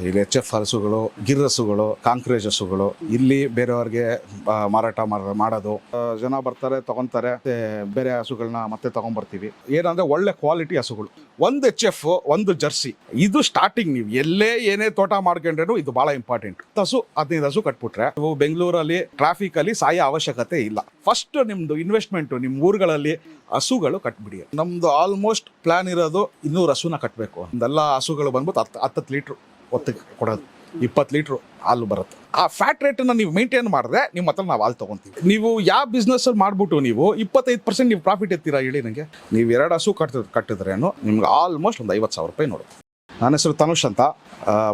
ಇಲ್ಲಿ HF ಹಸುಗಳು, ಗಿರ್ ಹಸುಗಳು, ಕಾಂಕ್ರೇಜ್ ಹಸುಗಳು ಇಲ್ಲಿ ಬೇರೆಯವ್ರಿಗೆ ಮಾರಾಟ ಮಾಡೋದು. ಜನ ಬರ್ತಾರೆ, ತಗೊಂತಾರೆ, ಬೇರೆ ಹಸುಗಳನ್ನ ಮತ್ತೆ ತಗೊಂಡ್ಬರ್ತೀವಿ. ಏನಂದ್ರೆ ಒಳ್ಳೆ ಕ್ವಾಲಿಟಿ ಹಸುಗಳು. ಒಂದು HF, ಒಂದು ಜರ್ಸಿ, ಇದು ಸ್ಟಾರ್ಟಿಂಗ್. ನೀವು ಎಲ್ಲೇ ಏನೇ ತೋಟ ಮಾಡ್ಕೊಂಡ್ರೇನು ಇದು ಬಹಳ ಇಂಪಾರ್ಟೆಂಟ್. 15 ಹಸು ಕಟ್ಬಿಟ್ರೆ ನೀವು ಬೆಂಗಳೂರಲ್ಲಿ ಟ್ರಾಫಿಕ್ ಅಲ್ಲಿ ಸಾಯೋ ಅವಶ್ಯಕತೆ ಇಲ್ಲ. ಫಸ್ಟ್ ನಿಮ್ದು ಇನ್ವೆಸ್ಟ್ಮೆಂಟ್ ನಿಮ್ಮ ಊರುಗಳಲ್ಲಿ ಹಸುಗಳು ಕಟ್ಬಿಡಿ. ನಮ್ದು ಆಲ್ಮೋಸ್ಟ್ ಪ್ಲಾನ್ ಇರೋದು 200 ಹಸುನ ಕಟ್ಟಬೇಕು. ಒಂದೆಲ್ಲ ಹಸುಗಳು ಬಂದ್ಬಿಟ್ಟು 10 ಲೀಟ್ರ್ ಒತ್ತಿಗೆ ಕೊಡೋದು, 20 ಲೀಟ್ರ್ ಹಾಲು ಬರುತ್ತೆ. ಆ ಫ್ಯಾಟ್ ರೇಟನ್ನು ನೀವು ಮೇಂಟೈನ್ ಮಾಡಿದ್ರೆ ನಿಮ್ಮ ಹತ್ರ ನಾವು ಹಾಲು ತೊಗೊತೀವಿ. ನೀವು ಯಾವ ಬಿಸ್ನೆಸ್ ಮಾಡ್ಬಿಟ್ಟು ನೀವು 25% ನೀವು ಪ್ರಾಫಿಟ್ ಎತ್ತೀರಾ ಹೇಳಿ ನನಗೆ? ನೀವು 2 ಹಸು ಕಟ್ಟಿದ್ರೇನು ನಿಮ್ಗೆ ಆಲ್ಮೋಸ್ಟ್ ಒಂದು 50,000 ರೂಪಾಯಿ ನೋಡುತ್ತೆ. ನನ್ನ ಹೆಸರು ತನುಷ್ ಅಂತ,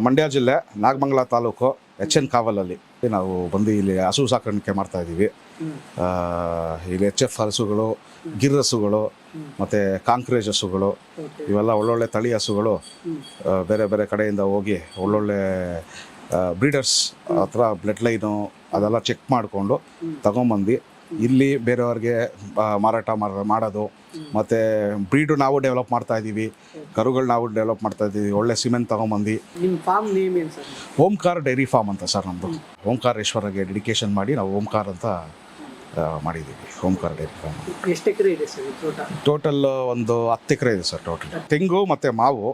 ಮಂಡ್ಯ ಜಿಲ್ಲೆ ನಾಗಮಂಗಲ ತಾಲೂಕು HN ಕಾವಲಲ್ಲಿ ನಾವು ಬಂದು ಇಲ್ಲಿ ಹಸು ಸಾಕಾಣಿಕೆ ಮಾಡ್ತಾ ಇದ್ದೀವಿ. ಇಲ್ಲಿ HF ಹಸುಗಳು, ಗಿರ್ ಹಸುಗಳು ಮತ್ತು ಕಾಂಕ್ರೇಜ್ ಹಸುಗಳು, ಇವೆಲ್ಲ ಒಳ್ಳೊಳ್ಳೆ ತಳಿ ಹಸುಗಳು ಬೇರೆ ಬೇರೆ ಕಡೆಯಿಂದ ಹೋಗಿ ಒಳ್ಳೊಳ್ಳೆ ಬ್ರೀಡರ್ಸ್ ಹತ್ರ ಬ್ಲಡ್ ಲೈನು ಅದೆಲ್ಲ ಚೆಕ್ ಮಾಡಿಕೊಂಡು ತಗೊಂಬಂದು ಇಲ್ಲಿ ಬೇರೆಯವ್ರಿಗೆ ಮಾರಾಟ ಮಾಡೋದು. ಮತ್ತು ಬ್ರೀಡು ನಾವು ಡೆವಲಪ್ ಮಾಡ್ತಾ ಇದ್ದೀವಿ, ಕರುಗಳು ನಾವು ಡೆವಲಪ್ ಮಾಡ್ತಾ ಇದ್ದೀವಿ. ಒಳ್ಳೆ ಸಿಮೆಂಟ್ ತೊಗೊಂಬಂದು. ನಿಮ್ಮ ಫಾರ್ಮ್ ನೇಮ್ ಏನು ಸರ್? ಓಂಕಾರ ಡೈರಿ ಫಾರ್ಮ್ ಅಂತ ಸರ್ ನಮ್ಮದು. ಓಂಕಾರೇಶ್ವರಗೆ ಡೆಡಿಕೇಶನ್ ಮಾಡಿ ನಾವು ಓಂಕಾರ ಅಂತ ಮಾಡಿದ್ದೀವಿ. ಓಂಕಾರ ಡೈರಿ ಫಾರ್ಮ್. ಎಷ್ಟು ಎಕರೆ ಇದೆ ಸರ್ ತೋಟ? ಟೋಟಲ್ ಒಂದು 10 ಎಕರೆ ಇದೆ ಸರ್. ಟೋಟಲ್ ತೆಂಗು ಮತ್ತು ಮಾವು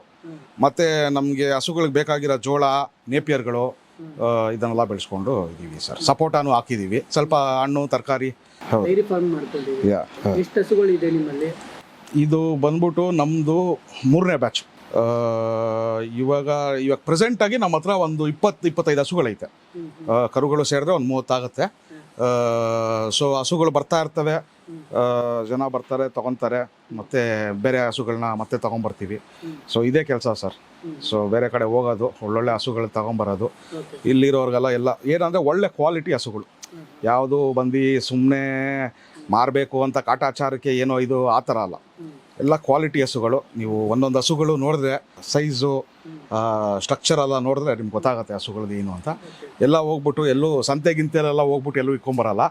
ಮತ್ತು ನಮಗೆ ಹಸುಗಳಿಗೆ ಬೇಕಾಗಿರೋ ಜೋಳ, ನೇಪಿಯರ್ಗಳು ಇದನ್ನೆಲ್ಲ ಬೆಳೆಸ್ಕೊಂಡು ಇದ್ದೀವಿ ಸರ್. ಸಪೋಟಾನು ಹಾಕಿದ್ದೀವಿ, ಸ್ವಲ್ಪ ಹಣ್ಣು ತರಕಾರಿ. ಡೈರಿ ಫಾರ್ಮ್ ಮಾಡ್ಕೊಂಡಿದ್ದೀವಿ. ಎಷ್ಟು ಹಸುಗಳು ಇದೆ ನಿಮ್ಮಲ್ಲಿ? ಇದು ಬಂದ್ಬಿಟ್ಟು ನಮ್ಮದು 3ನೇ ಬ್ಯಾಚ್. ಇವಾಗ ಪ್ರೆಸೆಂಟಾಗಿ ನಮ್ಮ ಹತ್ರ ಒಂದು 20-25 ಹಸುಗಳೈತೆ. ಕರುಗಳು ಸೇರಿದ್ರೆ ಒಂದು 30 ಆಗುತ್ತೆ. ಸೊ ಹಸುಗಳು ಬರ್ತಾ ಇರ್ತವೆ, ಜನ ಬರ್ತಾರೆ, ತಗೊತಾರೆ, ಮತ್ತು ಬೇರೆ ಹಸುಗಳನ್ನ ಮತ್ತೆ ತೊಗೊಂಬರ್ತೀವಿ. ಸೊ ಇದೇ ಕೆಲಸ ಸರ್. ಸೊ ಬೇರೆ ಕಡೆ ಹೋಗೋದು, ಒಳ್ಳೊಳ್ಳೆ ಹಸುಗಳು ತೊಗೊಂಬರೋದು. ಇಲ್ಲಿರೋರಿಗೆಲ್ಲ ಎಲ್ಲ ಏನಂದರೆ ಒಳ್ಳೆ ಕ್ವಾಲಿಟಿ ಹಸುಗಳು. ಯಾವುದು ಬಂದು ಸುಮ್ಮನೆ ಮಾರಬೇಕು ಅಂತ ಕಾಟಾಚಾರಕ್ಕೆ ಏನೋ ಇದು ಆ ಥರ ಅಲ್ಲ. ಎಲ್ಲ ಕ್ವಾಲಿಟಿ ಹಸುಗಳು. ನೀವು ಒಂದೊಂದು ಹಸುಗಳು ನೋಡಿದ್ರೆ ಸೈಜು, ಸ್ಟ್ರಕ್ಚರ್ ಎಲ್ಲ ನೋಡಿದ್ರೆ ನಿಮ್ಗೆ ಗೊತ್ತಾಗುತ್ತೆ ಹಸುಗಳದ್ದು ಏನು ಅಂತ. ಎಲ್ಲ ಹೋಗ್ಬಿಟ್ಟು ಎಲ್ಲೂ ಸಂತೆಗಿಂತೆಲ್ಲ ಹೋಗ್ಬಿಟ್ಟು ಎಲ್ಲೂ ಇಕ್ಕೊಂಬರಲ್ಲ.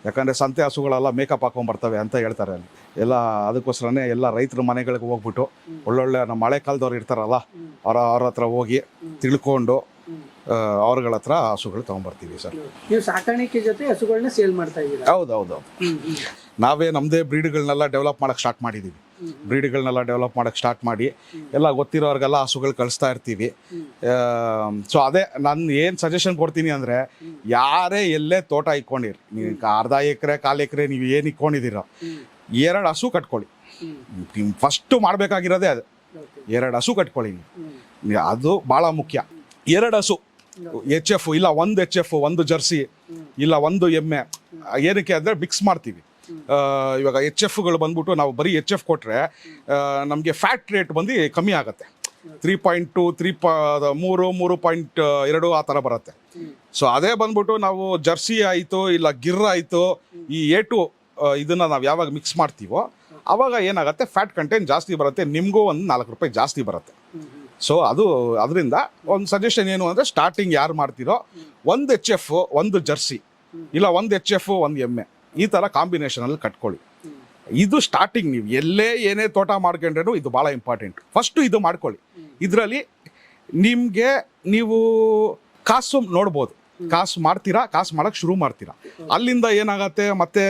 ಯಾಕಂದರೆ ಸಂತೆ ಹಸುಗಳೆಲ್ಲ ಮೇಕಪ್ ಹಾಕೊಂಬರ್ತವೆ ಅಂತ ಹೇಳ್ತಾರೆ ಅಲ್ಲಿ ಎಲ್ಲ. ಅದಕ್ಕೋಸ್ಕರನೇ ಎಲ್ಲ ರೈತರ ಮನೆಗಳಿಗೆ ಹೋಗ್ಬಿಟ್ಟು ಒಳ್ಳೊಳ್ಳೆ ನಮ್ಮ ಹಳೆ ಕಾಲದವ್ರು ಇರ್ತಾರಲ್ಲ ಅವ್ರ ಹತ್ರ ಹೋಗಿ ತಿಳ್ಕೊಂಡು ಅವ್ರಗಳ ಹತ್ರ ಹಸುಗಳು ತೊಗೊಂಬರ್ತೀವಿ ಸರ್. ನೀವು ಸಾಕಾಣಿಕೆ ಜೊತೆ ಹಸುಗಳನ್ನ ಸೇಲ್ ಮಾಡ್ತಾ ಇದ್ದೀರಾ? ಹೌದೌದು. ನಾವೇ ನಮ್ಮದೇ ಬ್ರೀಡ್ಗಳನ್ನೆಲ್ಲ ಡೆವಲಪ್ ಮಾಡೋಕ್ಕೆ ಸ್ಟಾರ್ಟ್ ಮಾಡಿದ್ದೀವಿ. ಬ್ರೀಡ್ಗಳನ್ನೆಲ್ಲ ಡೆವಲಪ್ ಮಾಡೋಕ್ಕೆ ಸ್ಟಾರ್ಟ್ ಮಾಡಿ ಎಲ್ಲ ಗೊತ್ತಿರೋರಿಗೆಲ್ಲ ಹಸುಗಳು ಕಳಿಸ್ತಾ ಇರ್ತೀವಿ. ಸೊ ಅದೇ ನಾನು ಏನು ಸಜೆಷನ್ ಕೊಡ್ತೀನಿ ಅಂದರೆ, ಯಾರೇ ಎಲ್ಲೇ ತೋಟ ಇಕ್ಕೊಂಡಿರಿ, ನೀವು ಅರ್ಧ ಎಕರೆ 1/4 ಎಕರೆ ನೀವು ಏನು ಇಕ್ಕೊಂಡಿದ್ದೀರೋ, 2 ಹಸು ಕಟ್ಕೊಳ್ಳಿ. ನೀವು ಫಸ್ಟು ಮಾಡಬೇಕಾಗಿರೋದೇ ಅದು, 2 ಹಸು ಕಟ್ಕೊಳ್ಳಿ. ಅದು ಭಾಳ ಮುಖ್ಯ. 2 ಹಸು HF, ಇಲ್ಲ 1 HF, 1 ಜರ್ಸಿ, ಇಲ್ಲ 1 ಎಮ್ಮೆ. ಏನಕ್ಕೆ ಅಂದರೆ ಮಿಕ್ಸ್ ಮಾಡ್ತೀವಿ. ಇವಾಗ HFಗಳು ಬಂದ್ಬಿಟ್ಟು ನಾವು ಬರೀ HF ಕೊಟ್ಟರೆ ನಮಗೆ ಫ್ಯಾಟ್ ರೇಟ್ ಬಂದು ಕಮ್ಮಿ ಆಗುತ್ತೆ. 3.2, 3.2 ಆ ಥರ ಬರುತ್ತೆ. ಸೊ ಅದೇ ಬಂದ್ಬಿಟ್ಟು ನಾವು ಜರ್ಸಿ ಆಯಿತು, ಇಲ್ಲ ಗಿರ್ ಆಯಿತು, ಈ A2 ಇದನ್ನು ನಾವು ಯಾವಾಗ ಮಿಕ್ಸ್ ಮಾಡ್ತೀವೋ ಆವಾಗ ಏನಾಗುತ್ತೆ, ಫ್ಯಾಟ್ ಕಂಟೆಂಟ್ ಜಾಸ್ತಿ ಬರುತ್ತೆ, ನಿಮಗೂ ಒಂದು 4 ರೂಪಾಯಿ ಜಾಸ್ತಿ ಬರುತ್ತೆ. ಸೊ ಅದರಿಂದ ಒಂದು ಸಜೆಷನ್ ಏನು ಅಂದರೆ, ಸ್ಟಾರ್ಟಿಂಗ್ ಯಾರು ಮಾಡ್ತೀರೋ 1 HF, 1 ಜರ್ಸಿ, ಇಲ್ಲ 1 HF, 1 ಎಮ್ಮೆ, ಈ ಥರ ಕಾಂಬಿನೇಷನಲ್ಲಿ ಕಟ್ಕೊಳ್ಳಿ. ಇದು ಸ್ಟಾರ್ಟಿಂಗ್. ನೀವು ಎಲ್ಲೇ ಏನೇ ತೋಟ ಮಾಡ್ಕೊಂಡ್ರೇನು ಇದು ಭಾಳ ಇಂಪಾರ್ಟೆಂಟ್. ಫಸ್ಟು ಇದು ಮಾಡ್ಕೊಳ್ಳಿ. ಇದರಲ್ಲಿ ನಿಮಗೆ ನೀವು ಕಾಸು ನೋಡ್ಬೋದು, ಕಾಸು ಮಾಡ್ತೀರಾ, ಕಾಸು ಮಾಡೋಕ್ಕೆ ಶುರು ಮಾಡ್ತೀರಾ. ಅಲ್ಲಿಂದ ಏನಾಗತ್ತೆ, ಮತ್ತೆ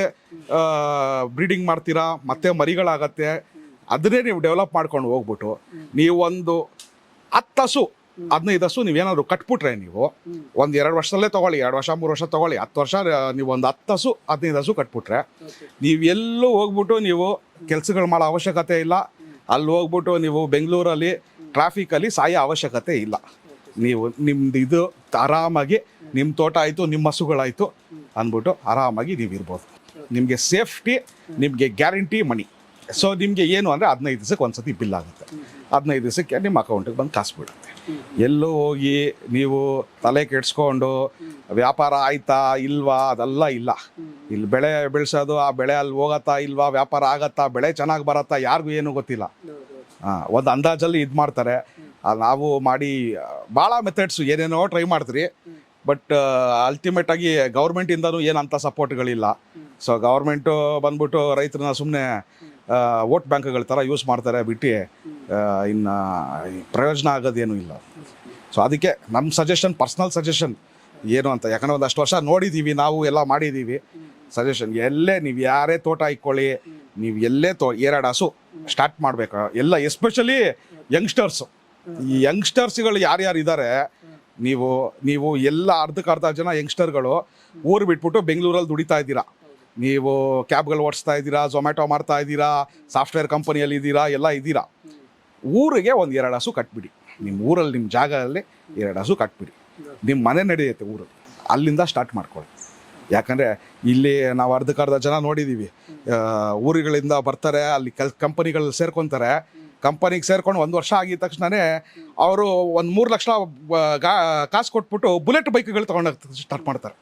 ಬ್ರೀಡಿಂಗ್ ಮಾಡ್ತೀರಾ, ಮತ್ತೆ ಮರಿಗಳಾಗತ್ತೆ. ಅದನ್ನೇ ನೀವು ಡೆವಲಪ್ ಮಾಡ್ಕೊಂಡು ಹೋಗ್ಬಿಟ್ಟು ನೀವು ಒಂದು 10 ಹಸು 15 ಹಸು ನೀವೇನಾದ್ರು ಕಟ್ಬಿಟ್ರೆ, ನೀವು ಒಂದು 2 ವರ್ಷದಲ್ಲೇ ತೊಗೊಳ್ಳಿ, 2 ವರ್ಷ 3 ವರ್ಷ ತೊಗೊಳ್ಳಿ, 10 ವರ್ಷ ನೀವು ಒಂದು 10 ಹಸು 15 ಹಸು ಕಟ್ಬಿಟ್ರೆ ನೀವು ಎಲ್ಲೂ ಹೋಗ್ಬಿಟ್ಟು ನೀವು ಕೆಲಸಗಳು ಮಾಡೋ ಅವಶ್ಯಕತೆ ಇಲ್ಲ. ಅಲ್ಲಿ ಹೋಗ್ಬಿಟ್ಟು ನೀವು ಬೆಂಗಳೂರಲ್ಲಿ ಟ್ರಾಫಿಕಲ್ಲಿ ಸಾಯೋ ಅವಶ್ಯಕತೆ ಇಲ್ಲ. ನೀವು ನಿಮ್ದು ಇದು ಆರಾಮಾಗಿ ನಿಮ್ಮ ತೋಟ ಆಯಿತು, ನಿಮ್ಮ ಹಸುಗಳಾಯಿತು ಅಂದ್ಬಿಟ್ಟು ಆರಾಮಾಗಿ ನೀವು ಇರ್ಬೋದು. ನಿಮಗೆ ಸೇಫ್ಟಿ, ನಿಮಗೆ ಗ್ಯಾರಂಟಿ ಮನಿ. ಸೊ ನಿಮಗೆ ಏನು ಅಂದರೆ 15 ದಿವಸಕ್ಕೆ ಒಂದ್ಸತಿ ಬಿಲ್ ಆಗುತ್ತೆ. 15 ದಿವಸಕ್ಕೆ ನಿಮ್ಮ ಅಕೌಂಟಿಗೆ ಬಂದು ಕಾಸು ಬಿಡುತ್ತೆ. ಎಲ್ಲೂ ಹೋಗಿ ನೀವು ತಲೆ ಕೆಡ್ಸ್ಕೊಂಡು ವ್ಯಾಪಾರ ಆಯ್ತಾ ಇಲ್ವಾ ಅದೆಲ್ಲ ಇಲ್ಲ. ಇಲ್ಲಿ ಬೆಳೆ ಬೆಳೆಸೋದು, ಆ ಬೆಳೆ ಅಲ್ಲಿ ಹೋಗತ್ತಾ ಇಲ್ವಾ, ವ್ಯಾಪಾರ ಆಗತ್ತಾ, ಬೆಳೆ ಚೆನ್ನಾಗಿ ಬರತ್ತಾ, ಯಾರಿಗೂ ಏನೂ ಗೊತ್ತಿಲ್ಲ. ಒಂದು ಅಂದಾಜಲ್ಲಿ ಇದು ಮಾಡ್ತಾರೆ. ನಾವು ಮಾಡಿ ಭಾಳ ಮೆಥಡ್ಸು ಏನೇನೋ ಟ್ರೈ ಮಾಡ್ತೀರಿ. ಬಟ್ ಅಲ್ಟಿಮೇಟಾಗಿ ಗೌರ್ಮೆಂಟಿಂದನೂ ಏನಂತ ಸಪೋರ್ಟ್ಗಳಿಲ್ಲ. ಸೊ ಗೌರ್ಮೆಂಟು ಬಂದ್ಬಿಟ್ಟು ರೈತರನ್ನ ಸುಮ್ಮನೆ ವೋಟ್ ಬ್ಯಾಂಕ್ಗಳ ಥರ ಯೂಸ್ ಮಾಡ್ತಾರೆ ಬಿಟ್ಟು ಇನ್ನು ಪ್ರಯೋಜನ ಆಗೋದೇನೂ ಇಲ್ಲ. ಸೊ ಅದಕ್ಕೆ ನಮ್ಮ ಸಜೆಷನ್, ಪರ್ಸ್ನಲ್ ಸಜೆಷನ್ ಏನು ಅಂತ, ಯಾಕಂದರೆ ಒಂದಷ್ಟು ವರ್ಷ ನೋಡಿದ್ದೀವಿ ನಾವು, ಎಲ್ಲ ಮಾಡಿದ್ದೀವಿ. ಸಜೆಷನ್ ಎಲ್ಲೇ ನೀವು ಯಾರೇ ತೋಟ ಇಕ್ಕೊಳ್ಳಿ, ನೀವು ಎಲ್ಲೇ 2 ಹಸು ಸ್ಟಾರ್ಟ್ ಮಾಡಬೇಕು ಎಲ್ಲ, ಎಸ್ಪೆಷಲಿ ಯಂಗ್ಸ್ಟರ್ಸು. ಈ ಯಂಗ್ಸ್ಟರ್ಸ್ಗಳು ಯಾರ್ಯಾರು ಇದ್ದಾರೆ, ನೀವು ಎಲ್ಲ ಅರ್ಧ ಜನ ಯಂಗ್ಸ್ಟರ್ಗಳು ಊರು ಬಿಟ್ಬಿಟ್ಟು ಬೆಂಗಳೂರಲ್ಲಿ ದುಡಿತಾ ಇದ್ದೀರಾ. ನೀವು ಕ್ಯಾಬ್ಗಳು ಓಡಿಸ್ತಾ ಇದ್ದೀರಾ, ಝೊಮ್ಯಾಟೊ ಮಾಡ್ತಾ ಇದ್ದೀರಾ, ಸಾಫ್ಟ್ವೇರ್ ಕಂಪನಿಯಲ್ಲಿ ಇದ್ದೀರಾ, ಎಲ್ಲ ಇದ್ದೀರಾ. ಊರಿಗೆ 1-2 ಹಸು ಕಟ್ಬಿಡಿ. ನಿಮ್ಮ ಊರಲ್ಲಿ, ನಿಮ್ಮ ಜಾಗದಲ್ಲಿ 2 ಹಸು ಕಟ್ಬಿಡಿ. ನಿಮ್ಮ ಮನೆ ನಡೆಯುತ್ತೆ ಊರಲ್ಲಿ. ಅಲ್ಲಿಂದ ಸ್ಟಾರ್ಟ್ ಮಾಡ್ಕೊಳ್ಳಿ. ಯಾಕಂದರೆ ಇಲ್ಲಿ ನಾವು ಅರ್ಧ ಜನ ನೋಡಿದ್ದೀವಿ, ಊರುಗಳಿಂದ ಬರ್ತಾರೆ, ಅಲ್ಲಿ ಕಂಪನಿಗಳಲ್ಲಿ ಸೇರ್ಕೊತಾರೆ. ಕಂಪನಿಗೆ ಸೇರ್ಕೊಂಡು 1 ವರ್ಷ ಆಗಿದ ತಕ್ಷಣವೇ ಅವರು 1-3 ಲಕ್ಷ ಕಾಸು ಕೊಟ್ಬಿಟ್ಟು ಬುಲೆಟ್ ಬೈಕ್ಗಳು ತೊಗೊಂಡೋಗಿ ಸ್ಟಾರ್ಟ್ ಮಾಡ್ತಾರೆ.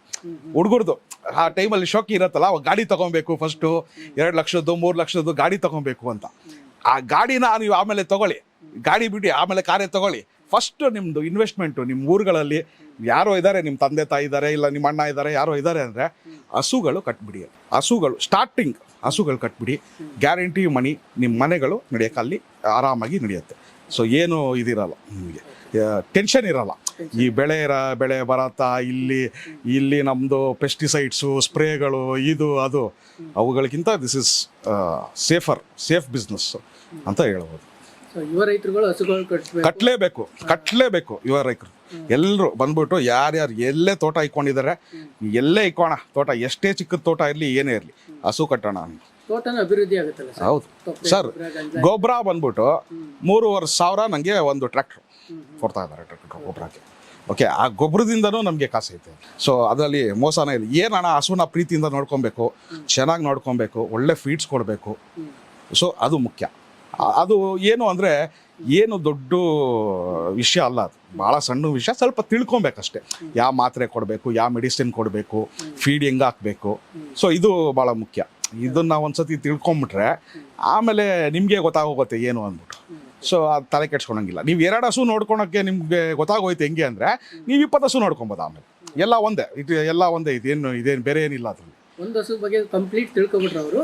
ಹುಡುಗರ್ದು ಆ ಟೈಮಲ್ಲಿ ಶೋಕಿ ಇರುತ್ತಲ್ಲ, ಗಾಡಿ ತೊಗೊಬೇಕು, ಫಸ್ಟು 2 ಲಕ್ಷದ್ದು 3 ಲಕ್ಷದ್ದು ಗಾಡಿ ತೊಗೊಬೇಕು ಅಂತ. ಆ ಗಾಡಿನ ನೀವು ಆಮೇಲೆ ತೊಗೊಳ್ಳಿ, ಗಾಡಿ ಬಿಟ್ಟು ಆಮೇಲೆ ಕಾರೇ ತೊಗೊಳ್ಳಿ. ಫಸ್ಟು ನಿಮ್ಮದು ಇನ್ವೆಸ್ಟ್ಮೆಂಟು ನಿಮ್ಮ ಊರುಗಳಲ್ಲಿ ಯಾರೋ ಇದ್ದಾರೆ, ನಿಮ್ಮ ತಂದೆ ತಾಯಿ ಇದ್ದಾರೆ, ಇಲ್ಲ ನಿಮ್ಮ ಅಣ್ಣ ಇದ್ದಾರೆ, ಯಾರೋ ಇದ್ದಾರೆ ಅಂದರೆ ಹಸುಗಳು ಕಟ್ಬಿಡಿ. ಸ್ಟಾರ್ಟಿಂಗ್ ಹಸುಗಳು ಕಟ್ಬಿಡಿ. ಗ್ಯಾರಂಟಿ ಮನಿ ನಿಮ್ಮ ಮನೆಗಳು ನಡೆಯೋಕೆ ಅಲ್ಲಿ ಆರಾಮಾಗಿ ನಡೆಯುತ್ತೆ. ಸೊ ಏನು ಇದಿರಲ್ಲ, ನಿಮಗೆ ಟೆನ್ಷನ್ ಇರಲ್ಲ. ಈ ಬೆಳೆ ಬರತ್ತಾ, ಇಲ್ಲಿ ನಮ್ಮದು ಪೆಸ್ಟಿಸೈಡ್ಸು, ಸ್ಪ್ರೇಗಳು, ಇದು ಅದು, ಅವುಗಳಿಗಿಂತ ದಿಸ್ ಇಸ್ ಸೇಫ್ ಬಿಸ್ನೆಸ್ ಅಂತ ಹೇಳ್ಬೋದು. ಯುವ ರೈತರುಗಳು ಹಸುಗಳು ಕಟ್ಟಲೇಬೇಕು. ಯುವ ರೈತರು ಎಲ್ಲರೂ ಬಂದ್ಬಿಟ್ಟು ಯಾರ್ಯಾರು ಎಲ್ಲೇ ತೋಟ ಇಕ್ಕೊಂಡಿದ್ದಾರೆ, ಎಲ್ಲೇ ಇಕ್ಕೋಣ ತೋಟ, ಎಷ್ಟೇ ಚಿಕ್ಕದ ತೋಟ ಇರಲಿ, ಏನೇ ಇರಲಿ, ಹಸು ಕಟ್ಟೋಣ. ತೋಟನ ಅಭಿವೃದ್ಧಿ ಆಗುತ್ತಲ್ಲ ಹೌದು ಸರ್. ಗೊಬ್ಬರ ಬಂದ್ಬಿಟ್ಟು 3,500 ನನಗೆ ಒಂದು ಟ್ರ್ಯಾಕ್ಟ್ರು ಕೊಡ್ತಾ ಇದ್ದಾರೆ, ಟ್ರ್ಯಾಕ್ಟ್ರು ಗೊಬ್ಬರಕ್ಕೆ. ಓಕೆ, ಆ ಗೊಬ್ಬರದಿಂದನೂ ನಮಗೆ ಕಾಸು ಐತೆ. ಸೊ ಅದರಲ್ಲಿ ಮೋಸನೇ ಇಲ್ಲ. ಏನಣ್ಣ, ಹಸುನ ಪ್ರೀತಿಯಿಂದ ನೋಡ್ಕೊಬೇಕು, ಚೆನ್ನಾಗಿ ನೋಡ್ಕೊಬೇಕು, ಒಳ್ಳೆ ಫೀಡ್ಸ್ ಕೊಡಬೇಕು. ಸೊ ಅದು ಮುಖ್ಯ. ಅದು ಏನು ಅಂದರೆ ಏನು ದೊಡ್ಡ ವಿಷಯ ಅಲ್ಲ, ಅದು ಭಾಳ ಸಣ್ಣ ವಿಷಯ. ಸ್ವಲ್ಪ ತಿಳ್ಕೊಬೇಕಷ್ಟೆ, ಯಾವ ಮಾತ್ರೆ ಕೊಡಬೇಕು, ಯಾವ ಮೆಡಿಸಿನ್ ಕೊಡಬೇಕು, ಫೀಡ್ ಹೆಂಗೆ ಹಾಕಬೇಕು. ಸೊ ಇದು ಭಾಳ ಮುಖ್ಯ. ಇದನ್ನು ಒಂದ್ಸತಿ ತಿಳ್ಕೊಂಬಿಟ್ರೆ ಆಮೇಲೆ ನಿಮಗೆ ಗೊತ್ತಾಗೋಗುತ್ತೆ ಏನು ಅಂದ್ಬಿಟ್ಟು. ಸೊ ಅದು ತಲೆ ಕೆಡ್ಸ್ಕೊಳಂಗಿಲ್ಲ. ನೀವು 2 ಹಸು ನೋಡ್ಕೊಳಕ್ಕೆ ನಿಮಗೆ ಗೊತ್ತಾಗೋಯ್ತು ಹೆಂಗೆ ಅಂದರೆ, ನೀವು 20 ಹಸು ನೋಡ್ಕೊಬೋದು. ಆಮೇಲೆ ಎಲ್ಲ ಒಂದೇ ಇದೇನು ಬೇರೆ ಏನಿಲ್ಲ ಅದ್ರಲ್ಲಿ. ಒಂದು ಹಸು ಬಗ್ಗೆ ಕಂಪ್ಲೀಟ್ ತಿಳ್ಕೊಬಿಟ್ರೆ ಅವರು.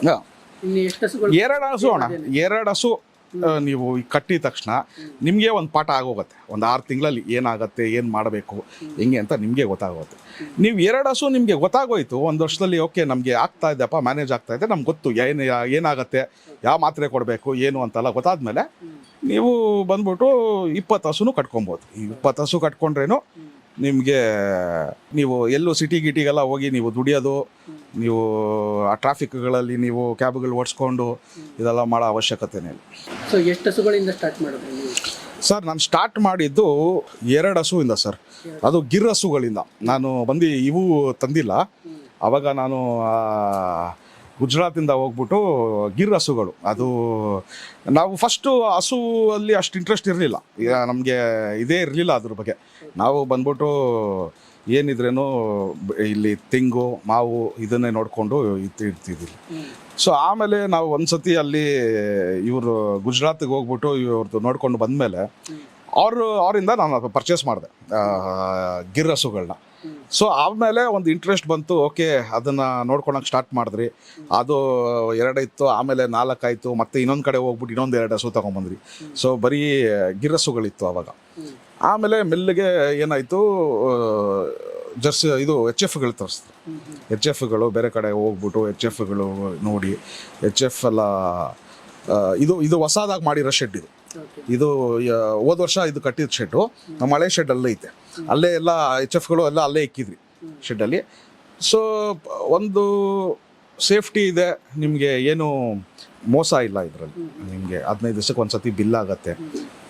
ಇನ್ನು ಎಷ್ಟು ಹಸುಗಳು? 2 ಹಸು ಅಣ್ಣ, 2 ಹಸು ನೀವು ಕಟ್ಟಿದ ತಕ್ಷಣ ನಿಮಗೆ ಒಂದು ಪಾಠ ಆಗೋಗುತ್ತೆ. ಒಂದು 6 ತಿಂಗಳಲ್ಲಿ ಏನಾಗುತ್ತೆ, ಏನು ಮಾಡಬೇಕು, ಹೆಂಗೆ ಅಂತ ನಿಮಗೆ ಗೊತ್ತಾಗುತ್ತೆ. ನೀವು 2 ಹಸು ನಿಮಗೆ ಗೊತ್ತಾಗೋಯ್ತು, 1 ವರ್ಷದಲ್ಲಿ ಓಕೆ ನಮಗೆ ಆಗ್ತಾ ಇದ್ದೆಪ್ಪ, ಮ್ಯಾನೇಜ್ ಆಗ್ತಾ ಇದೆ, ನಮ್ಗೆ ಗೊತ್ತು ಏನಾಗುತ್ತೆ, ಯಾವ ಮಾತ್ರೆ ಕೊಡಬೇಕು, ಏನು ಅಂತೆಲ್ಲ ಗೊತ್ತಾದ್ಮೇಲೆ ನೀವು ಬಂದ್ಬಿಟ್ಟು 20 ಹಸುನು ಕಟ್ಕೊಬೋದು. ಈ 20 ಹಸು ಕಟ್ಕೊಂಡ್ರೇನು ನಿಮಗೆ, ನೀವು ಎಲ್ಲೂ ಸಿಟಿಗೆಲ್ಲ ಹೋಗಿ ನೀವು ದುಡಿಯೋದು, ನೀವು ಆ ಟ್ರಾಫಿಕ್ಗಳಲ್ಲಿ ನೀವು ಕ್ಯಾಬ್ಗಳು ಓಡಿಸ್ಕೊಂಡು ಇದೆಲ್ಲ ಮಾಡೋ ಅವಶ್ಯಕತೆನೇ ಇಲ್ಲ. ಸೊ ಎಷ್ಟು ಹಸುಗಳಿಂದ ಸ್ಟಾರ್ಟ್ ಮಾಡಿದ್ರಿ ನೀವು? ಸರ್, ನಾನು ಸ್ಟಾರ್ಟ್ ಮಾಡಿದ್ದು 2 ಹಸುವಿಂದ ಸರ್. ಅದು ಗಿರ್ ಹಸುಗಳಿಂದ. ನಾನು ಇವು ತಂದಿಲ್ಲ. ಆವಾಗ ನಾನು ಗುಜರಾತಿಂದ ಹೋಗ್ಬಿಟ್ಟು ಗಿರ್ ಹಸುಗಳು, ಅದು ನಾವು ಫಸ್ಟು ಹಸುವಲ್ಲಿ ಅಷ್ಟು ಇಂಟ್ರೆಸ್ಟ್ ಇರಲಿಲ್ಲ, ನಮಗೆ ಇದೇ ಇರಲಿಲ್ಲ ಅದ್ರ ಬಗ್ಗೆ. ನಾವು ಬಂದ್ಬಿಟ್ಟು ಏನಿದ್ರೇನು ಇಲ್ಲಿ ತೆಂಗು, ಮಾವು ಇದನ್ನೇ ನೋಡಿಕೊಂಡು ಇರ್ತಿದ್ದಿಲ್ಲ. ಸೊ ಆಮೇಲೆ ನಾವು ಒಂದ್ಸತಿ ಅಲ್ಲಿ ಇವರು ಗುಜರಾತಿಗೆ ಹೋಗ್ಬಿಟ್ಟು ಇವ್ರದ್ದು ನೋಡ್ಕೊಂಡು ಬಂದಮೇಲೆ ಅವರಿಂದ ನಾನು ಪರ್ಚೇಸ್ ಮಾಡಿದೆ ಗಿರ್ ಹಸುಗಳನ್ನ. ಸೊ ಆಮೇಲೆ ಒಂದು ಇಂಟ್ರೆಸ್ಟ್ ಬಂತು. ಓಕೆ, ಅದನ್ನು ನೋಡ್ಕೊಳಕ್ಕೆ ಸ್ಟಾರ್ಟ್ ಮಾಡಿದ್ರಿ. ಅದು 2 ಇತ್ತು, ಆಮೇಲೆ 4 ಆಯಿತು. ಮತ್ತೆ ಇನ್ನೊಂದು ಕಡೆ ಹೋಗ್ಬಿಟ್ಟು ಇನ್ನೊಂದು 2 ಹಸು ತೊಗೊಂಬಂದ್ರಿ. ಸೊ ಬರೀ ಗಿರ್ ಹಸುಗಳಿತ್ತು ಆವಾಗ. ಆಮೇಲೆ ಮೆಲ್ಲಿಗೆ ಏನಾಯಿತು, ಜರ್ಸಿ ಇದು HFಗಳು ತರಿಸಿದ್ರು. HFಗಳು ಬೇರೆ ಕಡೆ ಹೋಗ್ಬಿಟ್ಟು HFಗಳು ನೋಡಿ, HF ಎಲ್ಲ ಇದು ಹೊಸದಾಗಿ ಮಾಡಿರೋ ಶೆಡ್ ಇದು ಹೋದ ವರ್ಷ ಇದು ಕಟ್ಟಿದ ಶೆಡ್ಡು. ನಮ್ಮ ಹಳೆ ಶೆಡ್ ಅಲ್ಲೇ ಐತೆ, ಅಲ್ಲೇ ಎಲ್ಲ HFಗಳು ಎಲ್ಲ ಅಲ್ಲೇ ಇಕ್ಕಿದ್ರಿ ಶೆಡ್ಡಲ್ಲಿ. ಸೊ ಒಂದು ಸೇಫ್ಟಿ ಇದೆ, ನಿಮಗೆ ಏನು ಮೋಸ ಇಲ್ಲ ಇದರಲ್ಲಿ. ನಿಮಗೆ 15 ದಿವಸಕ್ಕೆ ಒಂದ್ಸತಿ ಬಿಲ್ ಆಗುತ್ತೆ,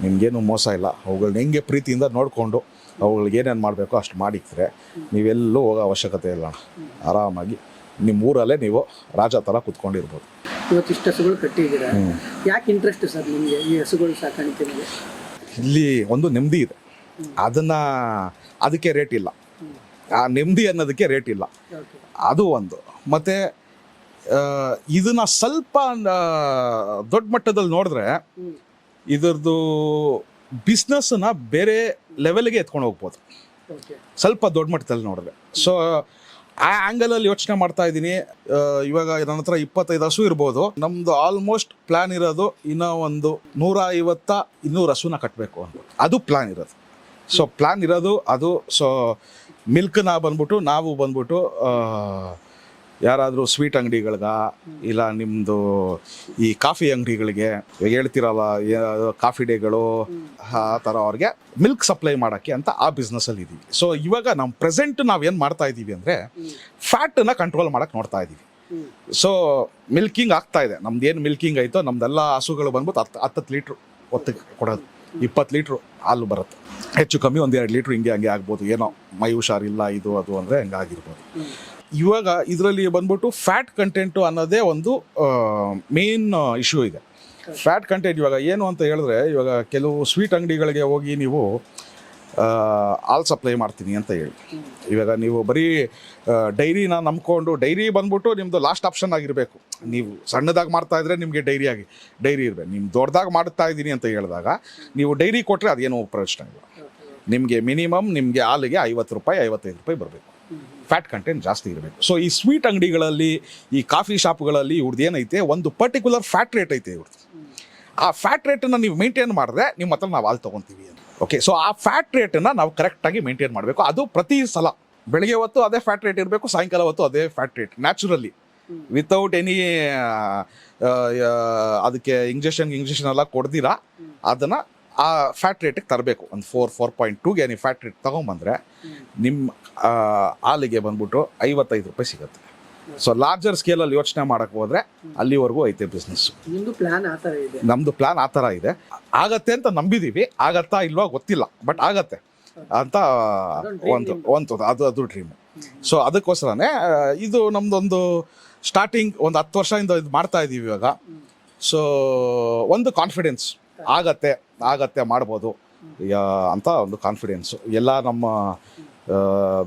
ನಿಮಗೇನು ಮೋಸ ಇಲ್ಲ. ಅವುಗಳನ್ನ ಹೆಂಗೆ ಪ್ರೀತಿಯಿಂದ ನೋಡಿಕೊಂಡು ಅವುಗಳಿಗೆ ಏನೇನು ಮಾಡಬೇಕೋ ಅಷ್ಟು ಮಾಡಿಕ್ಕಿದ್ರೆ ನೀವೆಲ್ಲೂ ಹೋಗೋ ಅವಶ್ಯಕತೆ ಇಲ್ಲ. ಆರಾಮಾಗಿ ನಿಮ್ಮ ಊರಲ್ಲೇ ನೀವು ರಾಜ ಥರ ಕೂತ್ಕೊಂಡಿರ್ಬೋದು. ಇವತ್ತು ಇಷ್ಟು ಹಸುಗಳು ಕಟ್ಟಿದ್ದೀರಾ, ಯಾಕೆ ಇಂಟ್ರೆಸ್ಟ್ ಸರ್ ನಿಮಗೆ ಈ ಹಸುಗಳು ಸಾಕಾಣಿಕೆ ಮೇಲೆ? ಇಲ್ಲಿ ಒಂದು ನೆಮ್ಮದಿ ಇದೆ, ಅದಕ್ಕೆ ರೇಟ್ ಇಲ್ಲ. ಆ ನೆಮ್ಮದಿ ಅನ್ನೋದಕ್ಕೆ ರೇಟ್ ಇಲ್ಲ, ಅದು ಒಂದು. ಮತ್ತು ಇದನ್ನು ಸ್ವಲ್ಪ ದೊಡ್ಡ ಮಟ್ಟದಲ್ಲಿ ನೋಡಿದ್ರೆ ಇದರದ್ದು ಬಿಸ್ನೆಸ್ಸನ್ನ ಬೇರೆ ಲೆವೆಲ್ಗೆ ಎತ್ಕೊಂಡು ಹೋಗ್ಬೋದು, ಸ್ವಲ್ಪ ದೊಡ್ಡ ಮಟ್ಟದಲ್ಲಿ ನೋಡಿದ್ರೆ. ಸೊ ಆ ಆ್ಯಂಗಲಲ್ಲಿ ಯೋಚನೆ ಮಾಡ್ತಾ ಇದ್ದೀನಿ. ಇವಾಗ ನನ್ನ ಹತ್ರ 25 ಹಸು ಇರ್ಬೋದು. ನಮ್ಮದು ಆಲ್ಮೋಸ್ಟ್ ಪ್ಲ್ಯಾನ್ ಇರೋದು ಇನ್ನೂ ಒಂದು 150-200 ಹಸುನ ಕಟ್ಟಬೇಕು ಅಂತ, ಅದು ಪ್ಲ್ಯಾನ್ ಇರೋದು. ಸೊ ಪ್ಲ್ಯಾನ್ ಇರೋದು ಅದು. ಸೊ ಮಿಲ್ಕ್ನ ಬಂದ್ಬಿಟ್ಟು ಯಾರಾದರೂ ಸ್ವೀಟ್ ಅಂಗಡಿಗಳ್ಗ ಇಲ್ಲ ನಿಮ್ಮದು ಈ ಕಾಫಿ ಅಂಗಡಿಗಳಿಗೆ ಹೇಳ್ತಿರಲ್ಲ ಕಾಫಿ ಡೇಗಳು ಆ ಥರ ಅವ್ರಿಗೆ ಮಿಲ್ಕ್ ಸಪ್ಲೈ ಮಾಡೋಕ್ಕೆ ಅಂತ ಆ ಬಿಸ್ನೆಸ್ಸಲ್ಲಿ ಇದ್ದೀವಿ. ಸೊ ಇವಾಗ ನಾವು ಪ್ರೆಸೆಂಟ್ ನಾವೇನು ಮಾಡ್ತಾ ಇದ್ದೀವಿ ಅಂದರೆ ಫ್ಯಾಟನ್ನ ಕಂಟ್ರೋಲ್ ಮಾಡೋಕ್ಕೆ ನೋಡ್ತಾ ಇದ್ದೀವಿ. ಸೊ ಮಿಲ್ಕಿಂಗ್ ಆಗ್ತಾ ಇದೆ. ನಮ್ದು ಏನು ಮಿಲ್ಕಿಂಗ್ ಆಯಿತೋ ನಮ್ದೆಲ್ಲ ಹಸುಗಳು ಬಂದ್ಬಿಟ್ಟು 10 ಲೀಟ್ರ್ ಹೊತ್ತಿಗೆ ಕೊಡೋದು, 20 ಲೀಟ್ರು ಹಾಲು ಬರುತ್ತೆ. ಹೆಚ್ಚು ಕಮ್ಮಿ 1-2 ಲೀಟ್ರ್ ಹಂಗೆ ಆಗ್ಬೋದು. ಏನೋ ಮೈ ಹುಷಾರಿಲ್ಲ ಇದು ಅದು ಅಂದರೆ ಹಂಗಾಗಿರ್ಬೋದು. ಇವಾಗ ಇದರಲ್ಲಿ ಬಂದ್ಬಿಟ್ಟು ಫ್ಯಾಟ್ ಕಂಟೆಂಟು ಅನ್ನೋದೇ ಒಂದು ಮೇನ್ ಇಶ್ಯೂ ಇದೆ. ಫ್ಯಾಟ್ ಕಂಟೆಂಟ್ ಇವಾಗ ಏನು ಅಂತ ಹೇಳಿದ್ರೆ, ಇವಾಗ ಕೆಲವು ಸ್ವೀಟ್ ಅಂಗಡಿಗಳಿಗೆ ಹೋಗಿ ನೀವು ಹಾಲು ಸಪ್ಲೈ ಮಾಡ್ತೀನಿ ಅಂತ ಹೇಳಿ, ಇವಾಗ ನೀವು ಬರೀ ಡೈರಿನ ನಂಬ್ಕೊಂಡು, ಡೈರಿ ಬಂದ್ಬಿಟ್ಟು ನಿಮ್ಮದು ಲಾಸ್ಟ್ ಆಪ್ಷನ್ ಆಗಿರಬೇಕು. ನೀವು ಸಣ್ಣದಾಗಿ ಮಾಡ್ತಾ ಇದ್ರೆ ನಿಮಗೆ ಡೈರಿ ಇರಬೇಕು. ನಿಮ್ಮ ದೊಡ್ಡದಾಗಿ ಮಾಡ್ತಾ ಇದ್ದೀನಿ ಅಂತ ಹೇಳಿದಾಗ ನೀವು ಡೈರಿ ಕೊಟ್ಟರೆ ಅದೇನೋ ಪ್ರಯೋಜನ ಇಲ್ಲ. ನಿಮಗೆ ಮಿನಿಮಮ್ ನಿಮಗೆ ಹಾಲಿಗೆ 50 ರೂಪಾಯಿ 55 ರೂಪಾಯಿ ಬರಬೇಕು. ಫ್ಯಾಟ್ ಕಂಟೆಂಟ್ ಜಾಸ್ತಿ ಇರಬೇಕು. ಸೊ ಈ ಸ್ವೀಟ್ ಅಂಗಡಿಗಳಲ್ಲಿ, ಈ ಕಾಫಿ ಶಾಪ್ಗಳಲ್ಲಿ ಇವ್ರದ್ದು ಏನೈತೆ, ಒಂದು ಪರ್ಟಿಕ್ಯುಲರ್ ಫ್ಯಾಟ್ ರೇಟ್ ಐತೆ ಇವ್ರದ್ದು. ಆ ಫ್ಯಾಟ್ ರೇಟನ್ನು ನೀವು ಮೇಂಟೈನ್ ಮಾಡಿದ್ರೆ ನಿಮ್ಮ ಹತ್ರ ನಾವು ಹಾಲು ತೊಗೊತೀವಿ ಅಂತ. ಓಕೆ, ಸೊ ಆ ಫ್ಯಾಟ್ ರೇಟನ್ನು ನಾವು ಕರೆಕ್ಟಾಗಿ ಮೇಂಟೈನ್ ಮಾಡಬೇಕು. ಅದು ಪ್ರತಿ ಸಲ ಬೆಳಗ್ಗೆ ಹೊತ್ತು ಅದೇ ಫ್ಯಾಟ್ ರೇಟ್ ಇರಬೇಕು, ಸಾಯಂಕಾಲ ಹೊತ್ತು ಅದೇ fat rate, naturally, without any ಅದಕ್ಕೆ ಇಂಜೆಕ್ಷನ್ ಎಲ್ಲ ಕೊಡ್ದಿರಾ ಅದನ್ನು ಆ ಫ್ಯಾಟ್ ರೇಟಿಗೆ ತರಬೇಕು. ಒಂದು 4.2ಗೆ ನೀವು ಫ್ಯಾಟ್ ರೇಟ್ ತೊಗೊಂಬಂದರೆ ನಿಮ್ಮ ಹಾಲಿಗೆ ಬಂದ್ಬಿಟ್ಟು 55 ರೂಪಾಯಿ ಸಿಗುತ್ತೆ. ಸೊ ಲಾರ್ಜರ್ ಸ್ಕೇಲಲ್ಲಿ ಯೋಚನೆ ಮಾಡೋಕ್ಕೆ ಹೋದರೆ ಅಲ್ಲಿವರೆಗೂ ಐತೆ ಬಿಸ್ನೆಸ್ಸು. ನಮ್ಮದು ಪ್ಲ್ಯಾನ್ ಆ ಥರ ಇದೆ. ಆಗತ್ತೆ ಅಂತ ನಂಬಿದ್ದೀವಿ. ಆಗತ್ತಾ ಇಲ್ವಾ ಗೊತ್ತಿಲ್ಲ, ಬಟ್ ಆಗತ್ತೆ ಅಂತ ಅದು ಡ್ರೀಮು. ಸೊ ಅದಕ್ಕೋಸ್ಕರನೇ ಇದು ನಮ್ಮದೊಂದು ಸ್ಟಾರ್ಟಿಂಗ್ ಒಂದು 10 ವರ್ಷದಿಂದ ಇದು ಮಾಡ್ತಾ ಇದ್ದೀವಿ ಇವಾಗ. ಸೊ ಒಂದು ಕಾನ್ಫಿಡೆನ್ಸ್ ಆಗತ್ತೆ ಮಾಡ್ಬೋದು ಅಂತ ಒಂದು ಕಾನ್ಫಿಡೆನ್ಸು. ಎಲ್ಲ ನಮ್ಮ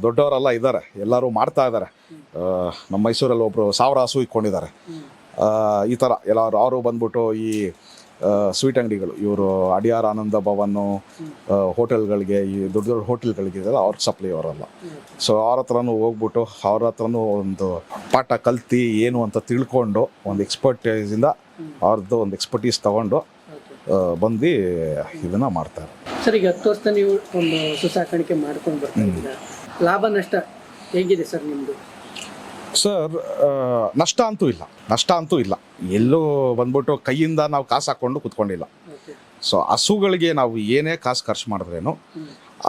ದೊಡ್ಡವರೆಲ್ಲ ಇದ್ದಾರೆ, ಎಲ್ಲರೂ ಮಾಡ್ತಾ ಇದ್ದಾರೆ. ನಮ್ಮ ಮೈಸೂರಲ್ಲಿ ಒಬ್ಬರು 1000 ಹಸು ಇಟ್ಕೊಂಡಿದ್ದಾರೆ. ಈ ಥರ ಎಲ್ಲರೂ ಅವರು ಬಂದ್ಬಿಟ್ಟು ಈ ಸ್ವೀಟ್ ಅಂಗಡಿಗಳು, ಇವರು ಅಡಿಯಾರ್ ಆನಂದ ಭವನು ಹೋಟೆಲ್ಗಳಿಗೆ, ಈ ದೊಡ್ಡ ದೊಡ್ಡ ಹೋಟೆಲ್ಗಳಿಗೆ ಅವ್ರಿಗೆ ಸಪ್ಲೈ ಅವರಲ್ಲ. ಸೊ ಅವ್ರ ಹತ್ರನೂ ಹೋಗ್ಬಿಟ್ಟು ಅವ್ರ ಹತ್ರನೂ ಒಂದು ಪಾಠ ಕಲ್ತು ಏನು ಅಂತ ತಿಳ್ಕೊಂಡು ಒಂದು ಎಕ್ಸ್ಪರ್ಟೈಸಿಂದ ಅವ್ರದ್ದು ಒಂದು ಎಕ್ಸ್ಪರ್ಟೀಸ್ ತೊಗೊಂಡು ಬಂದು ಇದನ್ನು ಮಾಡ್ತಾರೆ. ಸರ್, ಈಗ 10 ವರ್ಷ ನೀವು ಒಂದು ಹಸು ಸಾಕಾಣಿಕೆ ಮಾಡ್ಕೊಂಡು ಬರ್ತಾ ಲಾಭ ನಷ್ಟ ಹೇಗಿದೆ ಸರ್ ನಿಮ್ಮದು? ಸರ್, ನಷ್ಟ ಅಂತೂ ಇಲ್ಲ. ಎಲ್ಲೂ ಬಂದ್ಬಿಟ್ಟು ಕೈಯಿಂದ ನಾವು ಕಾಸು ಹಾಕ್ಕೊಂಡು ಕೂತ್ಕೊಂಡಿಲ್ಲ. ಸೊ ಹಸುಗಳಿಗೆ ನಾವು ಏನೇ ಕಾಸು ಖರ್ಚು ಮಾಡಿದ್ರೇನು,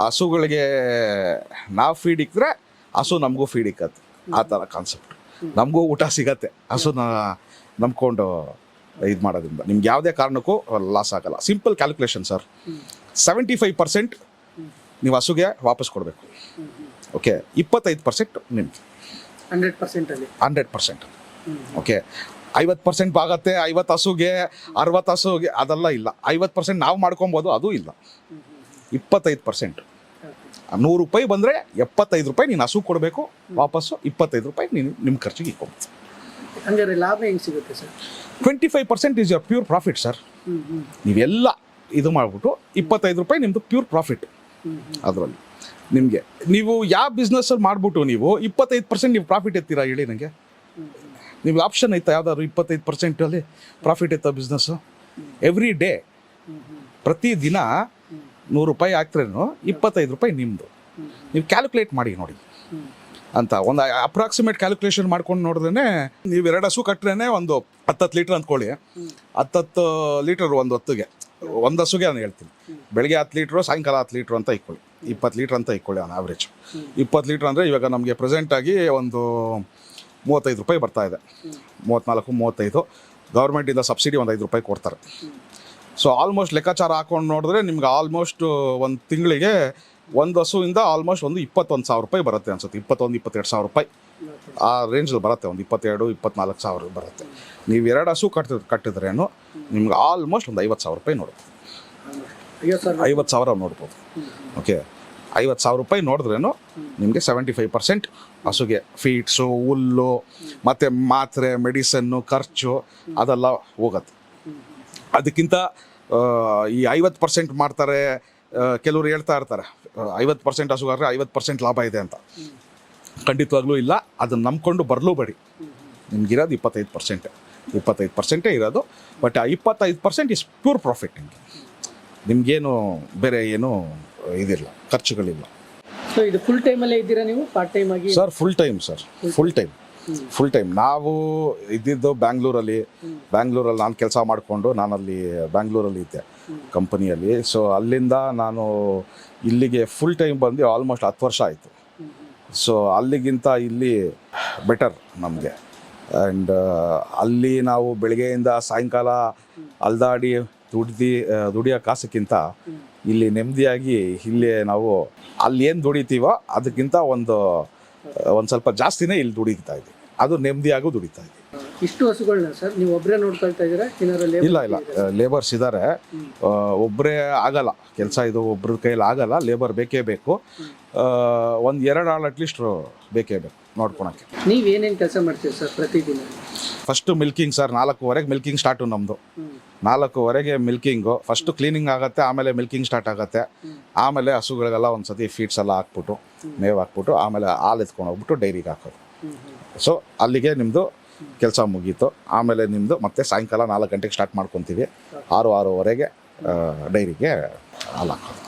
ಹಸುಗಳಿಗೆ ನಾವು ಫೀಡ್ ಇಕ್ಕಿದ್ರೆ ಹಸು ನಮಗೂ ಫೀಡ್ ಇಕ್ಕತ್ತೆ. ಆ ಥರ ಕಾನ್ಸೆಪ್ಟ್. ನಮಗೂ ಊಟ ಸಿಗತ್ತೆ ಹಸುನ ನಂಬ್ಕೊಂಡು ಇದು ಮಾಡೋದ್ರಿಂದ. ನಿಮ್ಗೆ ಯಾವುದೇ ಕಾರಣಕ್ಕೂ ಲಾಸ್ ಆಗಲ್ಲ. Simple calculation sir. 75% ನೀವು ಹಸುಗೆ ವಾಪಸ್ ಕೊಡಬೇಕು. ಓಕೆ, 25% ನಿಮ್ಗೆ 100%. ಓಕೆ, 50% ಆಗುತ್ತೆ. 50 ಹಸುಗೆ 60 ಹಸುಗೆ ಅದೆಲ್ಲ ಇಲ್ಲ. 50% ನಾವು ಮಾಡ್ಕೊಬೋದು, ಅದು ಇಲ್ಲ. 25%. 100 ರೂಪಾಯಿ ಬಂದರೆ 75 ರೂಪಾಯಿ ನೀನು ಹಸು ಕೊಡಬೇಕು, ವಾಪಸ್ಸು 25 ರೂಪಾಯಿ ನೀನು ನಿಮ್ಮ ಖರ್ಚಿಗೆ ಇಕ್ಕೊಬೋದು. ಹಂಗಾರೆ ಲಾಭ ಹೆಂಗೆ ಸಿಗುತ್ತೆ sir? 25% is your pure profit sir. ನೀವೆಲ್ಲ ಇದು ಮಾಡಿಬಿಟ್ಟು 25 ರೂಪಾಯಿ ನಿಮ್ಮದು ಪ್ಯೂರ್ ಪ್ರಾಫಿಟ್. ಅದರಲ್ಲಿ ನಿಮಗೆ ನೀವು ಯಾವ ಬಿಸ್ನೆಸ್ಸಲ್ಲಿ ಮಾಡಿಬಿಟ್ಟು ನೀವು 25% ನೀವು ಪ್ರಾಫಿಟ್ ಎತ್ತೀರಾ ಹೇಳಿ ನನಗೆ? ನಿಮ್ಗೆ ಆಪ್ಷನ್ ಐತಾ ಯಾವ್ದಾದ್ರು 25% ಪ್ರಾಫಿಟ್ ಎತ್ತೋ ಬಿಸ್ನೆಸ್ಸು? ಎವ್ರಿ ಡೇ ಪ್ರತಿದಿನ 100 ರೂಪಾಯಿ ಹಾಕ್ದ್ರೇನು 25 ರೂಪಾಯಿ ನಿಮ್ಮದು. ನೀವು ಕ್ಯಾಲ್ಕುಲೇಟ್ ಮಾಡಿ ನೋಡಿ ಅಂತ ಒಂದು ಅಪ್ರಾಕ್ಸಿಮೇಟ್ ಕ್ಯಾಲ್ಕುಲೇಷನ್ ಮಾಡ್ಕೊಂಡು ನೋಡಿದ್ರೆ, ನೀವು 2 ಹಸು ಕಟ್ಟರೆ ಒಂದು 10 ಲೀಟ್ರ್ ಅಂದ್ಕೊಳ್ಳಿ. 10 ಲೀಟರ್ ಒಂದು ಹೊತ್ತಿಗೆ, ಒಂದು ಹಸುಗೆ ನಾನು ಹೇಳ್ತೀನಿ, ಬೆಳಗ್ಗೆ 10 ಲೀಟ್ರು, ಸಾಯಂಕಾಲ 10 ಲೀಟ್ರು ಅಂತ ಇಕ್ಕೊಳ್ಳಿ. 20 ಲೀಟ್ರ್ ಅಂತ ಇಕ್ಕೊಳ್ಳಿ ಆನ್ ಆವ್ರೇಜ್. 20 ಲೀಟ್ರ್ ಅಂದರೆ ಇವಾಗ ನಮಗೆ ಪ್ರೆಸೆಂಟಾಗಿ ಒಂದು 35 ರೂಪಾಯಿ ಬರ್ತಾ ಇದೆ. 34-35. ಗೌರ್ಮೆಂಟಿಂದ ಸಬ್ಸಿಡಿ ಒಂದು 5 ರೂಪಾಯಿ ಕೊಡ್ತಾರೆ. ಸೊ ಆಲ್ಮೋಸ್ಟ್ ಲೆಕ್ಕಾಚಾರ ಹಾಕೊಂಡು ನೋಡಿದ್ರೆ ನಿಮ್ಗೆ ಆಲ್ಮೋಸ್ಟ್ ಒಂದು ತಿಂಗಳಿಗೆ ಒಂದು ಹಸುವಿಂದ ಆಲ್ಮೋಸ್ಟ್ ಒಂದು 21,000 ರೂಪಾಯಿ ಬರುತ್ತೆ ಅನ್ಸುತ್ತೆ. 21-22 ಸಾವಿರ ರೂಪಾಯಿ ಆ ರೇಂಜಲ್ಲಿ ಬರುತ್ತೆ. ಒಂದು 22-24 ಸಾವಿರ ಬರುತ್ತೆ. ನೀವು 2 ಹಸು ಕಟ್ಟಿದ್ರೇನು ನಿಮ್ಗೆ ಆಲ್ಮೋಸ್ಟ್ ಒಂದು 50,000 ರೂಪಾಯಿ ನೋಡ್ಬೋದು. 50,000 ನೋಡ್ಬೋದು. ಓಕೆ, 50,000 ರೂಪಾಯಿ ನೋಡಿದ್ರೇನು ನಿಮಗೆ 75% ಹಸುಗೆ ಫೀಡ್ಸು, ಹುಲ್ಲು, ಮತ್ತು ಮಾತ್ರೆ, ಮೆಡಿಸನ್ನು ಖರ್ಚು ಅದೆಲ್ಲ ಹೋಗುತ್ತೆ. ಅದಕ್ಕಿಂತ ಈ 50% ಮಾಡ್ತಾರೆ. ಕೆಲವರು ಹೇಳ್ತಾ ಇರ್ತಾರೆ 50% ಹಸುಗಾದ್ರೆ 50% ಲಾಭ ಇದೆ ಅಂತ. ಖಂಡಿತವಾಗ್ಲೂ ಇಲ್ಲ. ಅದನ್ನು ನಂಬ್ಕೊಂಡು ಬರಲೂಬೇಡಿ. ನಿಮ್ಗಿರೋದು 25% ಇರೋದು. ಬಟ್ ಆ 25% ಇಸ್ ಪ್ಯೂರ್ ಪ್ರಾಫಿಟ್. ನಿಮಗೇನು ಬೇರೆ ಏನು ಇದಿಲ್ಲ, ಖರ್ಚುಗಳಿಲ್ಲ. ಸೊ ಇದು ಫುಲ್ ಟೈಮಲ್ಲೇ ಇದ್ದೀರಾ ನೀವು, ಪಾರ್ಟ್ ಟೈಮ್ ಆಗಿ? Sir full time sir, full time. ನಾವು ಇದ್ದಿದ್ದು ಬ್ಯಾಂಗ್ಳೂರಲ್ಲಿ ನಾನು ಕೆಲಸ ಮಾಡಿಕೊಂಡು ನಾನಲ್ಲಿ ಬ್ಯಾಂಗ್ಳೂರಲ್ಲಿ ಇದ್ದೆ ಕಂಪನಿಯಲ್ಲಿ. ಸೊ ಅಲ್ಲಿಂದ ನಾನು ಇಲ್ಲಿಗೆ ಫುಲ್ ಟೈಮ್ ಬಂದು ಆಲ್ಮೋಸ್ಟ್ 10 ವರ್ಷ ಆಯಿತು. ಸೊ ಅಲ್ಲಿಗಿಂತ ಇಲ್ಲಿ ಬೆಟರ್ ನಮಗೆ. ಆ್ಯಂಡ್ ಅಲ್ಲಿ ನಾವು ಬೆಳಗ್ಗೆಯಿಂದ ಸಾಯಂಕಾಲ ಅಲ್ದಾಡಿ ದುಡಿಯೋ ಕಾಸಕ್ಕಿಂತ ಇಲ್ಲಿ ನೆಮ್ಮದಿಯಾಗಿ ಇಲ್ಲಿ ನಾವು ಅಲ್ಲಿ ಏನು ದುಡಿತೀವೋ ಅದಕ್ಕಿಂತ ಒಂದು ಸ್ವಲ್ಪ ಜಾಸ್ತಿನೇ ಇಲ್ಲಿ ದುಡಿತಾ ಇದ್ದೀವಿ. ಅದು ನೆಮ್ಮದಿಯಾಗೂ ದುಡಿತಾ ಇದ್ದೀವಿ. ಇಷ್ಟು ಹಸುಗಳನ್ನ ಸರ್ ನೀವು ಒಬ್ಬರೇ ನೋಡ್ಕೊಳ್ತಾ ಇದ್ದೀರಾ? ಇಲ್ಲ, ಲೇಬರ್ಸ್ ಇದ್ದಾರೆ. ಒಬ್ಬರೇ ಆಗಲ್ಲ ಕೆಲಸ, ಇದು ಒಬ್ರ ಕೈಯಲ್ಲಿ ಆಗಲ್ಲ, ಲೇಬರ್ ಬೇಕೇ ಬೇಕು. 1-2 ಆಳು ಅಟ್ಲೀಸ್ಟ್ ಬೇಕೇ ಬೇಕು ನೋಡ್ಕೊಳಕ್ಕೆ. ನೀವೇನೇನು ಕೆಲಸ ಮಾಡ್ತೀವಿ ಸರ್ ಪ್ರತಿದಿನ? First milking sir, 4:15 milking start ನಮ್ಮದು. 4:15 ಮಿಲ್ಕಿಂಗು, ಫಸ್ಟು ಕ್ಲೀನಿಂಗ್ ಆಗುತ್ತೆ, ಆಮೇಲೆ ಮಿಲ್ಕಿಂಗ್ ಸ್ಟಾರ್ಟ್ ಆಗುತ್ತೆ. ಆಮೇಲೆ ಹಸುಗಳಿಗೆಲ್ಲ ಒಂದು ಸತಿ ಫೀಡ್ಸ್ ಎಲ್ಲ ಹಾಕ್ಬಿಟ್ಟು ಮೇವು ಹಾಕ್ಬಿಟ್ಟು ಆಮೇಲೆ ಹಾಲು ಎತ್ಕೊಂಡು ಹೋಗ್ಬಿಟ್ಟು ಡೈರಿಗೆ ಹಾಕೋದು. ಸೊ ಅಲ್ಲಿಗೆ ನಿಮ್ಮದು ಕೆಲಸ ಮುಗೀತು. ಆಮೇಲೆ ನಿಮ್ಮದು ಮತ್ತೆ ಸಾಯಂಕಾಲ 4 ಗಂಟೆಗೆ ಸ್ಟಾರ್ಟ್ ಮಾಡ್ಕೊತೀವಿ. 6-6:30 ಡೈರಿಗೆ ಹಾಲು ಹಾಕೋದು.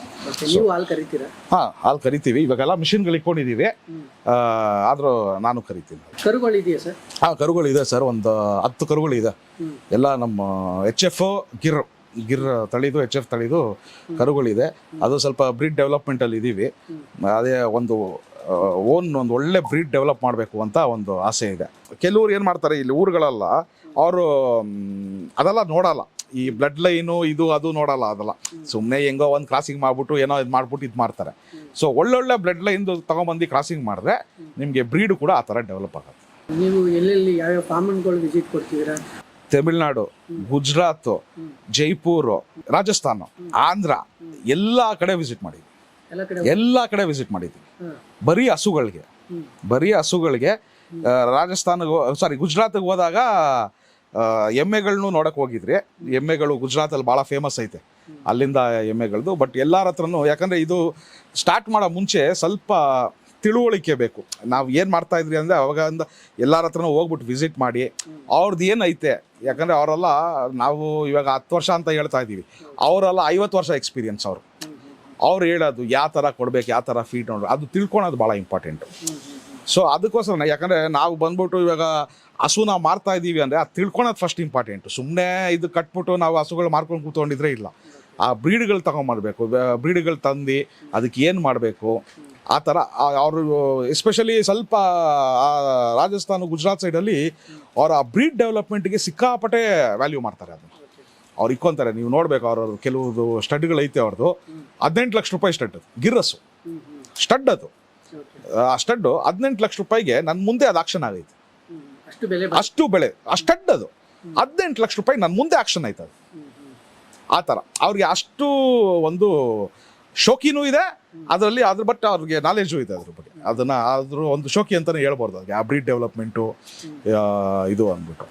ನೀವು ಹಾಲು ಕರಿತೀರಾ? ಹಾಂ, ಹಾಲು ಕರಿತೀವಿ. ಇವಾಗೆಲ್ಲ ಮಿಷಿನ್ಗಳು ಇಟ್ಕೊಂಡಿದ್ದೀವಿ, ಆದರೂ ನಾನು ಕರಿತೀನಿ. ಕರುಗಳಿದೆಯಾ ಸರ್? ಹಾಂ, ಕರುಗಳಿದೆ ಸರ್. ಒಂದು 10 ಕರುಗಳಿದೆ. ಎಲ್ಲ ನಮ್ಮ HF ಗಿರ್ ತಳಿದು, HF ತಳಿದು ಕರುಗಳಿದೆ. ಅದು ಸ್ವಲ್ಪ ಬ್ರೀಡ್ ಡೆವಲಪ್ಮೆಂಟಲ್ಲಿ ಇದ್ದೀವಿ. ಅದೇ ಒಂದು ಒಳ್ಳೆ ಬ್ರೀಡ್ ಡೆವಲಪ್ ಮಾಡಬೇಕು ಅಂತ ಒಂದು ಆಸೆ ಇದೆ. ಕೆಲವ್ರು ಏನು ಮಾಡ್ತಾರೆ ಇಲ್ಲಿ ಊರುಗಳೆಲ್ಲ, ಅವರು ಅದೆಲ್ಲ ನೋಡಲ್ಲ, ಈ ಬ್ಲಡ್ ಲೈನು ಇದು ಅದು ನೋಡಲ್ಲ. ಅದೆಲ್ಲ ಸುಮ್ಮನೆ ಹೆಂಗೋ ಒಂದು ಕ್ರಾಸಿಂಗ್ ಮಾಡ್ಬಿಟ್ಟು ಏನೋ ಇದು ಮಾಡ್ಬಿಟ್ಟು ಇದು ಮಾಡ್ತಾರೆ. ಸೊ ಒಳ್ಳೊಳ್ಳೆ ಬ್ಲಡ್ ಲೈನ್ದು ತೊಗೊಂಬಂದು ಕ್ರಾಸಿಂಗ್ ಮಾಡಿದ್ರೆ ನಿಮಗೆ ಬ್ರೀಡು ಕೂಡ ಆ ಥರ ಡೆವಲಪ್ ಆಗುತ್ತೆ. ನೀವು ಎಲ್ಲೆಲ್ಲಿ ಯಾವ್ಯಾವ ಫಾರ್ಮ್ಗಳು ವಿಸಿಟ್ ಕೊಡ್ತೀರಾ? ತಮಿಳ್ನಾಡು, ಗುಜರಾತ್, ಜೈಪುರ್, ರಾಜಸ್ಥಾನ, ಆಂಧ್ರ ಎಲ್ಲ ಕಡೆ ವಿಸಿಟ್ ಮಾಡಿದ್ವಿ. ಎಲ್ಲ ಕಡೆ ವಿಸಿಟ್ ಮಾಡಿದ್ವಿ. ಬರೀ ಹಸುಗಳಿಗೆ ಗುಜರಾತ್ಗೆ ಹೋದಾಗ ಎಮ್ಮೆಗಳನ್ನೂ ನೋಡಕ್ಕೆ ಹೋಗಿದ್ರಿ. ಎಮ್ಮೆಗಳು ಗುಜರಾತಲ್ಲಿ ಭಾಳ ಫೇಮಸ್ ಐತೆ, ಅಲ್ಲಿಂದ ಎಮ್ಮೆಗಳದ್ದು. ಬಟ್ ಎಲ್ಲರ ಹತ್ರನೂ, ಯಾಕಂದರೆ ಇದು ಸ್ಟಾರ್ಟ್ ಮಾಡೋ ಮುಂಚೆ ಸ್ವಲ್ಪ ತಿಳುವಳಿಕೆ ಬೇಕು. ನಾವು ಏನು ಮಾಡ್ತಾ ಇದ್ರಿ ಅಂದರೆ ಅವಾಗಿಂದ ಎಲ್ಲರ ಹತ್ರನೂ ಹೋಗ್ಬಿಟ್ಟು ವಿಸಿಟ್ ಮಾಡಿ ಅವ್ರದ್ದು ಏನೈತೆ. ಯಾಕಂದರೆ ಅವರೆಲ್ಲ, ನಾವು ಇವಾಗ 10 ವರ್ಷ ಅಂತ ಹೇಳ್ತಾ ಇದ್ದೀವಿ, ಅವರೆಲ್ಲ 50 ವರ್ಷ ಎಕ್ಸ್ಪೀರಿಯನ್ಸ್. ಅವ್ರು ಹೇಳೋದು ಯಾವ ಥರ ಕೊಡಬೇಕು, ಯಾವ ಥರ ಫೀಡ್ ನೋಡ್ರಿ, ಅದು ತಿಳ್ಕೊಳೋದು ಭಾಳ ಇಂಪಾರ್ಟೆಂಟು. ಸೊ ಅದಕ್ಕೋಸ್ಕರ, ಯಾಕಂದರೆ ನಾವು ಬಂದ್ಬಿಟ್ಟು ಇವಾಗ ಹಸುನ ಮಾರ್ತಾ ಇದ್ದೀವಿ ಅಂದರೆ ಅದು ತಿಳ್ಕೊಳೋದು ಫಸ್ಟ್ ಇಂಪಾರ್ಟೆಂಟು. ಸುಮ್ಮನೆ ಇದು ಕಟ್ಬಿಟ್ಟು ನಾವು ಹಸುಗಳು ಮಾರ್ಕೊಂಡು ಕೂತ್ಕೊಂಡಿದ್ರೆ ಇಲ್ಲ. ಆ ಬ್ರೀಡ್ಗಳು ತೊಗೊಂಬರ್ಬೇಕು, ಬ್ರೀಡ್ಗಳು ತಂದು ಅದಕ್ಕೆ ಏನು ಮಾಡಬೇಕು ಆ ಥರ. ಅವರು ಎಸ್ಪೆಷಲಿ ಸ್ವಲ್ಪ ರಾಜಸ್ಥಾನ, ಗುಜರಾತ್ ಸೈಡಲ್ಲಿ ಅವರ ಬ್ರೀಡ್ ಡೆವಲಪ್ಮೆಂಟ್ಗೆ ಸಿಕ್ಕಾಪಟ್ಟೆ ವ್ಯಾಲ್ಯೂ ಮಾಡ್ತಾರೆ. ಅದನ್ನು ಅವ್ರು ಇಕ್ಕೊಂತಾರೆ. ನೀವು ನೋಡಬೇಕು, ಅವ್ರದ್ದು ಕೆಲವು ಸ್ಟಡ್ಗಳೈತೆ, ಅವ್ರದ್ದು 18 ಲಕ್ಷ ರೂಪಾಯಿ ಸ್ಟಡ್, ಗಿರ್ರಸ್ಸು ಸ್ಟಡ್. ಅದು ಆ ಸ್ಟಡ್ಡು 18 ಲಕ್ಷ ರೂಪಾಯಿಗೆ ನನ್ನ ಮುಂದೆ ಅದು ಆಕ್ಷನ್ ಆಗೈತೆ. ಅಷ್ಟು ಬೆಳೆ ಆ ಸ್ಟಡ್. ಅದು 18 ಲಕ್ಷ ರೂಪಾಯಿ ನನ್ನ ಮುಂದೆ ಆಕ್ಷನ್ ಆಯ್ತು. ಅದು ಆ ಥರ ಅವ್ರಿಗೆ ಅಷ್ಟು ಒಂದು ಶೋಕಿನೂ ಇದೆ ಅದರಲ್ಲಿ. ಬಟ್ ಅವ್ರಿಗೆ ನಾಲೆಜು ಇದೆ ಅದ್ರ ಬಗ್ಗೆ. ಅದನ್ನು ಒಂದು ಶೋಕಿ ಅಂತಲೇ ಹೇಳ್ಬೋದು. ಅವ್ರಿಗೆ ಆ ಬ್ರೀಡ್ ಡೆವಲಪ್ಮೆಂಟು ಇದು ಅಂದ್ಬಿಟ್ಟು.